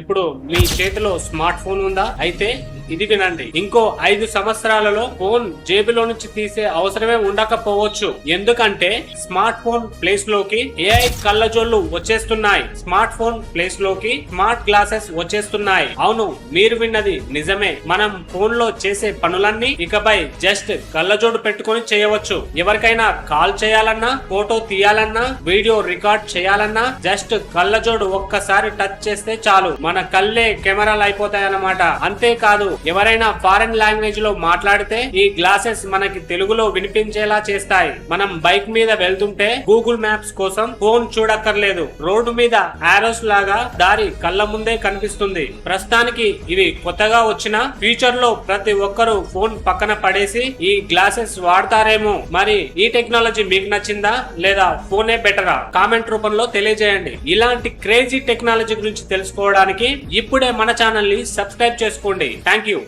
ఇప్పుడు మీ చేతిలో smart phone ఉందా? అయితే ఇది వినండి. ఇంకో 5 సంవత్సరాలలో ఫోన్ జేబులో నుంచి తీసే అవసరమే ఉండకపోవచ్చు. ఎందుకంటే స్మార్ట్ ఫోన్ ప్లేస్ లోకి ఏఐ కళ్ళజోళ్లు వచ్చేస్తున్నాయి. స్మార్ట్ ఫోన్ ప్లేస్ లోకి స్మార్ట్ గ్లాసెస్ వచ్చేస్తున్నాయి. అవును, మీరు విన్నది నిజమే. మనం ఫోన్ లో చేసే పనులన్నీ ఇకపై జస్ట్ కళ్ళజోడు పెట్టుకొని చేయవచ్చు. ఎవరికైనా కాల్ చేయాలన్నా, ఫోటో తీయాలన్నా, వీడియో రికార్డ్ చేయాలన్నా జస్ట్ కళ్ళజోడు ఒక్కసారి టచ్ చేస్తే చాలు, మన కళ్ళే కెమెరాలు అయిపోతాయన్నమాట. అంతేకాదు, ఎవరైనా ఫారెన్ లాంగ్వేజ్ లో మాట్లాడితే ఈ గ్లాసెస్ మనకి తెలుగులో వినిపించేలా చేస్తాయి. మనం బైక్ మీద వెళ్తుంటే గూగుల్ మ్యాప్స్ కోసం ఫోన్ చూడక్కర్లేదు. రోడ్డు మీద ఆరోస్ లాగా దారి కళ్ళ ముందే కనిపిస్తుంది. ప్రస్తుతానికి ఇవి కొత్తగా వచ్చిన ఫ్యూచర్ లో ప్రతి ఒక్కరూ ఫోన్ పక్కన పడేసి ఈ గ్లాసెస్ వాడతారేమో. మరి ఈ టెక్నాలజీ మీకు నచ్చిందా లేదా ఫోనే బెటరా? కామెంట్ రూపంలో తెలియజేయండి. ఇలాంటి క్రేజీ టెక్నాలజీ గురించి తెలుసుకోవడానికి ఇప్పుడే మన ఛానల్ ని సబ్స్క్రైబ్ చేసుకోండి. Thank you.